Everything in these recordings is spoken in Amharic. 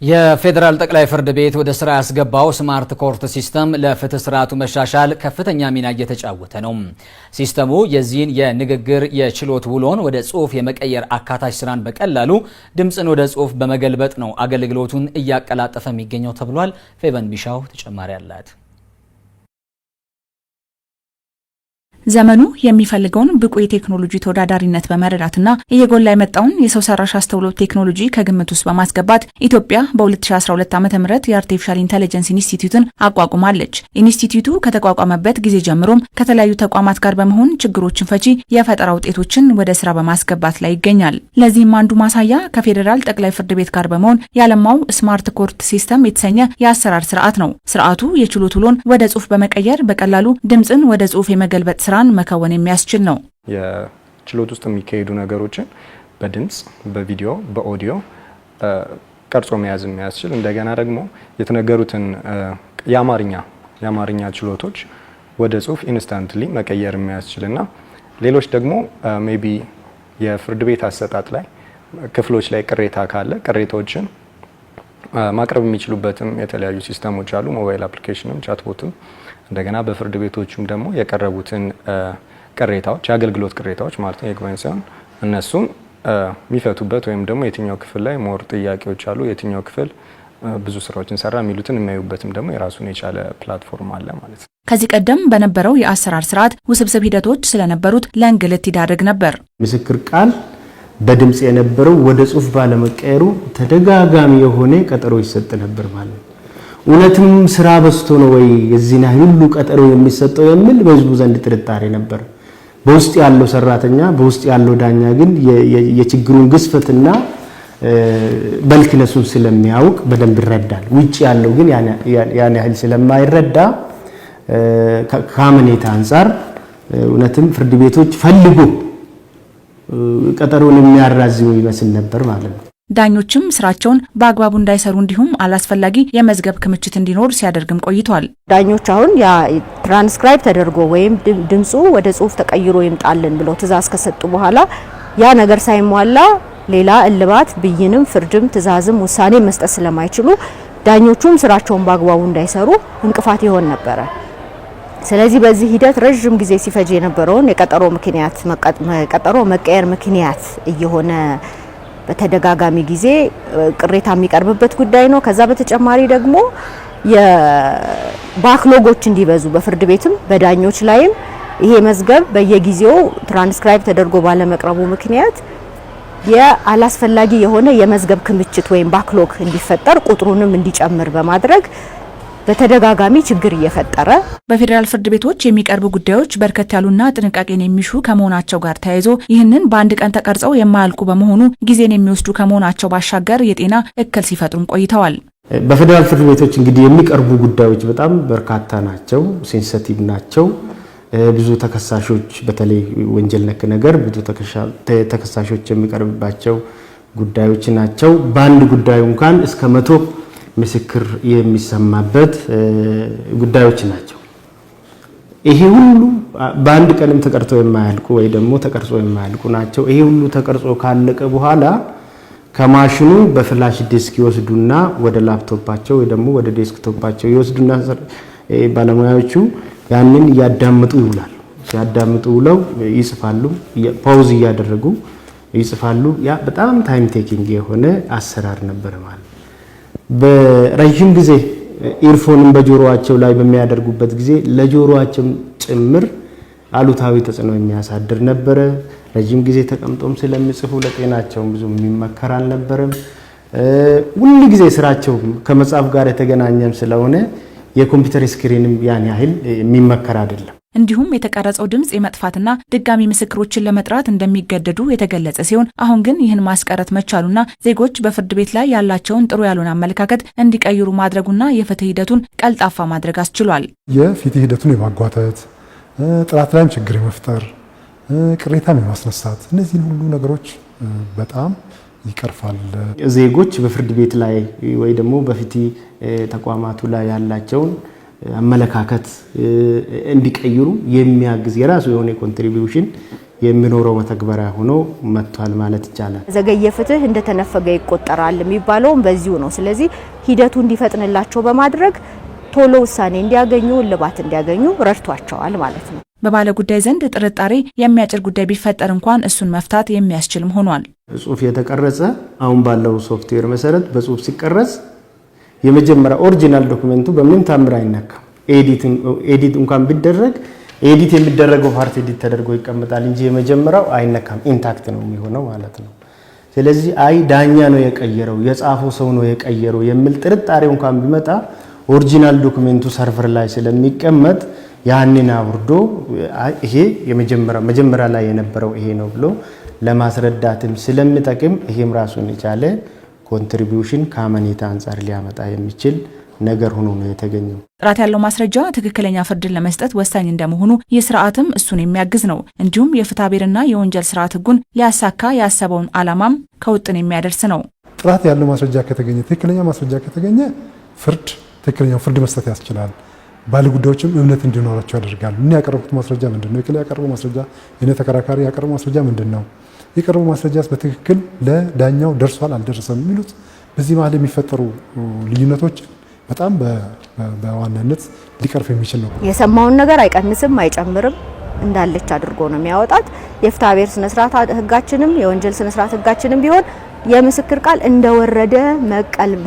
የፌደራል ጠቅላይ ፍርድ ቤት ወደ ስራ ያስገባው ስማርት ኮርት ሲስተም ለፍትህ ስርዓቱ መሻሻል ከፍተኛ ሚና እየተጫወተ ነው። ሲስተሙ የዚህን የንግግር የችሎት ውሎን ወደ ጽሁፍ የመቀየር አካታች ስራን በቀላሉ ድምጽን ወደ ጽሁፍ በመገልበጥ ነው አገልግሎቱን እያቀላጠፈ የሚገኘው ተብሏል። ፌቨን ቢሻው ተጨማሪ አላት። ዘመኑ የሚፈልገውን ብቁ የቴክኖሎጂ ተወዳዳሪነት በመረዳትና እየጎላ የመጣውን የሰው ሰራሽ አስተውሎት ቴክኖሎጂ ከግምት ውስጥ በማስገባት ኢትዮጵያ በ2012 ዓ.ም የአርቲፊሻል ኢንተለጀንስ ኢንስቲትዩትን አቋቁማለች። ኢንስቲትዩቱ ከተቋቋመበት ጊዜ ጀምሮም ከተለያዩ ተቋማት ጋር በመሆን ችግሮችን ፈቺ የፈጠራ ውጤቶችን ወደ ስራ በማስገባት ላይ ይገኛል። ለዚህም አንዱ ማሳያ ከፌደራል ጠቅላይ ፍርድ ቤት ጋር በመሆን ያለማው ስማርት ኮርት ሲስተም የተሰኘ የአሰራር ስርዓት ነው። ስርዓቱ የችሎት ውሎን ወደ ጽሁፍ በመቀየር በቀላሉ ድምጽን ወደ ጽሁፍ የመገልበጥ ስራን መከወን የሚያስችል ነው። የችሎት ውስጥ የሚካሄዱ ነገሮችን በድምጽ፣ በቪዲዮ፣ በኦዲዮ ቀርጾ መያዝ የሚያስችል እንደገና ደግሞ የተነገሩትን የአማርኛ ችሎቶች ወደ ጽሁፍ ኢንስታንትሊ መቀየር የሚያስችልና ሌሎች ደግሞ ሜቢ የፍርድ ቤት አሰጣጥ ላይ ክፍሎች ላይ ቅሬታ ካለ ቅሬታዎችን ማቅረብ የሚችሉበትም የተለያዩ ሲስተሞች አሉ። ሞባይል አፕሊኬሽንም ቻትቦትም እንደገና በፍርድ ቤቶችም ደግሞ የቀረቡትን ቅሬታዎች የአገልግሎት ቅሬታዎች ማለት ነው የይግባኝ ሳይሆን እነሱም የሚፈቱበት ወይም ደግሞ የትኛው ክፍል ላይ ሞር ጥያቄዎች አሉ የትኛው ክፍል ብዙ ስራዎችን ሰራ የሚሉትን የሚያዩበትም ደግሞ የራሱን የቻለ ፕላትፎርም አለ ማለት ነው። ከዚህ ቀደም በነበረው የአሰራር ስርዓት ውስብስብ ሂደቶች ስለነበሩት ለእንግልት ይዳረግ ነበር። ምስክር ቃል በድምጽ የነበረው ወደ ጽሁፍ ባለመቀየሩ ተደጋጋሚ የሆነ ቀጠሮ ይሰጥ ነበር ማለት ነው። እውነትም ስራ በዝቶ ነው ወይ የዚህና ሁሉ ቀጠሮ የሚሰጠው የሚል በህዝቡ ዘንድ ጥርጣሬ ነበር። በውስጥ ያለው ሰራተኛ በውስጥ ያለው ዳኛ ግን የችግሩን ግዝፈትና በልክነሱን ስለሚያውቅ በደንብ ይረዳል። ውጭ ያለው ግን ያን ያህል ስለማይረዳ ከአመኔታ አንፃር እውነትም ፍርድ ቤቶች ፈልጎ ቀጠሮን የሚያራዝሙ ይመስል ነበር ማለት ነው። ዳኞችም ስራቸውን በአግባቡ እንዳይሰሩ እንዲሁም አላስፈላጊ የመዝገብ ክምችት እንዲኖር ሲያደርግም ቆይቷል። ዳኞች አሁን ያ ትራንስክራይብ ተደርጎ ወይም ድምጹ ወደ ጽሁፍ ተቀይሮ ይምጣልን ብለው ትእዛዝ ከሰጡ በኋላ ያ ነገር ሳይሟላ ሌላ እልባት ብይንም ፍርድም ትእዛዝም ውሳኔ መስጠት ስለማይችሉ ዳኞቹም ስራቸውን በአግባቡ እንዳይሰሩ እንቅፋት ይሆን ነበር። ስለዚህ በዚህ ሂደት ረጅም ጊዜ ሲፈጅ የነበረውን የቀጠሮ መቀየር ምክንያት እየሆነ በተደጋጋሚ ጊዜ ቅሬታ የሚቀርብበት ጉዳይ ነው። ከዛ በተጨማሪ ደግሞ የባክሎጎች እንዲበዙ በፍርድ ቤትም በዳኞች ላይም ይሄ መዝገብ በየጊዜው ትራንስክራይብ ተደርጎ ባለመቅረቡ ምክንያት የአላስፈላጊ የሆነ የመዝገብ ክምችት ወይም ባክሎግ እንዲፈጠር ቁጥሩንም እንዲጨምር በማድረግ በተደጋጋሚ ችግር እየፈጠረ በፌደራል ፍርድ ቤቶች የሚቀርቡ ጉዳዮች በርከት ያሉና ጥንቃቄን የሚሹ ከመሆናቸው ጋር ተያይዞ ይህንን በአንድ ቀን ተቀርጸው የማያልቁ በመሆኑ ጊዜን የሚወስዱ ከመሆናቸው ባሻገር የጤና እክል ሲፈጥሩም ቆይተዋል። በፌደራል ፍርድ ቤቶች እንግዲህ የሚቀርቡ ጉዳዮች በጣም በርካታ ናቸው፣ ሴንሲቲቭ ናቸው። ብዙ ተከሳሾች በተለይ ወንጀል ነክ ነገር ብዙ ተከሳሾች የሚቀርብባቸው ጉዳዮች ናቸው። በአንድ ጉዳዩ እንኳን እስከ 100 ምስክር የሚሰማበት ጉዳዮች ናቸው። ይሄ ሁሉ በአንድ ቀንም ተቀርጾ የማያልቁ ወይ ደግሞ ተቀርጾ የማያልቁ ናቸው። ይሄ ሁሉ ተቀርጾ ካለቀ በኋላ ከማሽኑ በፍላሽ ዲስክ ይወስዱና ወደ ላፕቶፓቸው ወይ ደግሞ ወደ ዴስክቶፓቸው ይወስዱና ባለሙያዎቹ ያንን ያዳምጡ ይውላሉ። ሲያዳምጡ ውለው ይጽፋሉ፣ ፓውዝ እያደረጉ ይጽፋሉ። ያ በጣም ታይም ቴኪንግ የሆነ አሰራር ነበር ማለት። በረጅም ጊዜ ኢርፎንን በጆሮአቸው ላይ በሚያደርጉበት ጊዜ ለጆሮአቸው ጭምር አሉታዊ ተጽዕኖ የሚያሳድር ነበር። ረጅም ጊዜ ተቀምጦም ስለሚጽፉ ለጤናቸው ብዙ የሚመከር አልነበረም። ሁሉ ጊዜ ስራቸው ከመጻፍ ጋር የተገናኘም ስለሆነ የኮምፒውተር ስክሪንም ያን ያህል የሚመከር አይደለም። እንዲሁም የተቀረጸው ድምጽ የመጥፋትና ድጋሚ ምስክሮችን ለመጥራት እንደሚገደዱ የተገለጸ ሲሆን አሁን ግን ይህን ማስቀረት መቻሉና ዜጎች በፍርድ ቤት ላይ ያላቸውን ጥሩ ያልሆነ አመለካከት እንዲቀይሩ ማድረጉና የፍትህ ሂደቱን ቀልጣፋ ማድረግ አስችሏል። የፍትህ ሂደቱን የማጓተት ጥራት ላይም ችግር የመፍጠር ቅሬታም የማስነሳት እነዚህን ሁሉ ነገሮች በጣም ይቀርፋል። ዜጎች በፍርድ ቤት ላይ ወይ ደግሞ በፍትህ ተቋማቱ ላይ ያላቸውን አመለካከት እንዲቀይሩ የሚያግዝ የራሱ የሆነ ኮንትሪቢዩሽን የሚኖረው መተግበሪያ ሆኖ መጥቷል ማለት ይቻላል። ዘገየ ፍትህ እንደተነፈገ ይቆጠራል የሚባለው በዚሁ ነው። ስለዚህ ሂደቱ እንዲፈጥንላቸው በማድረግ ቶሎ ውሳኔ እንዲያገኙ እልባት እንዲያገኙ ረድቷቸዋል ማለት ነው። በባለ ጉዳይ ዘንድ ጥርጣሬ የሚያጭር ጉዳይ ቢፈጠር እንኳን እሱን መፍታት የሚያስችልም ሆኗል። ጽሁፍ የተቀረጸ አሁን ባለው ሶፍትዌር መሰረት በጽሁፍ ሲቀረጽ የመጀመሪያ ኦሪጂናል ዶክመንቱ በምንም ታምር አይነካም። ኤዲት እንኳን ቢደረግ ኤዲት የሚደረገው ፓርት ኤዲት ተደርጎ ይቀመጣል እንጂ የመጀመሪያው አይነካም፣ ኢንታክት ነው የሚሆነው ማለት ነው። ስለዚህ ዳኛ ነው የቀየረው የጻፈው ሰው ነው የቀየረው የሚል ጥርጣሬ እንኳን ቢመጣ ኦሪጂናል ዶክመንቱ ሰርቨር ላይ ስለሚቀመጥ ያንን አውርዶ ይሄ መጀመሪያ ላይ የነበረው ይሄ ነው ብሎ ለማስረዳትም ስለሚጠቅም ይሄም ራሱን የቻለ ኮንትሪቢዩሽን ከአመኔታ አንጻር ሊያመጣ የሚችል ነገር ሆኖ ነው የተገኘው። ጥራት ያለው ማስረጃ ትክክለኛ ፍርድን ለመስጠት ወሳኝ እንደመሆኑ ይህ ስርዓትም እሱን የሚያግዝ ነው። እንዲሁም የፍትሐብሔርና የወንጀል ስርዓት ህጉን ሊያሳካ ያሰበውን ዓላማም ከውጥን የሚያደርስ ነው። ጥራት ያለው ማስረጃ ከተገኘ፣ ትክክለኛ ማስረጃ ከተገኘ ትክክለኛው ፍርድ መስጠት ያስችላል። ባለጉዳዮችም እምነት እንዲኖራቸው ያደርጋል። እኔ ያቀረብኩት ማስረጃ ምንድነው? የክለ ያቀረበው ማስረጃ፣ የኔ ተከራካሪ ያቀረበው ማስረጃ ምንድነው? የቀረበው ማስረጃስ በትክክል ለዳኛው ደርሷል አልደረሰም የሚሉት በዚህ መሀል የሚፈጠሩ ልዩነቶች በጣም በዋናነት ሊቀርፍ የሚችል ነው። የሰማውን ነገር አይቀንስም አይጨምርም እንዳለች አድርጎ ነው የሚያወጣት። የፍትሐብሔር ስነ ስርዓት ህጋችንም የወንጀል ስነ ስርዓት ህጋችንም ቢሆን የምስክር ቃል እንደወረደ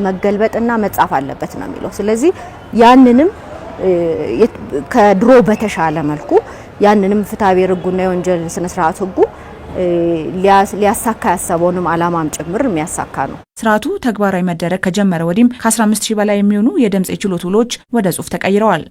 መገልበጥና መጻፍ አለበት ነው የሚለው። ስለዚህ ያንንም ከድሮ በተሻለ መልኩ ያንንም ፍትሐብሔር ህጉና የወንጀል ስነ ስርዓት ህጉ ሊያሳካ ያሰበውንም ዓላማም ጭምር የሚያሳካ ነው። ስርዓቱ ተግባራዊ መደረግ ከጀመረ ወዲህም ከ15000 በላይ የሚሆኑ የድምጽ የችሎት ውሎች ወደ ጽሁፍ ተቀይረዋል።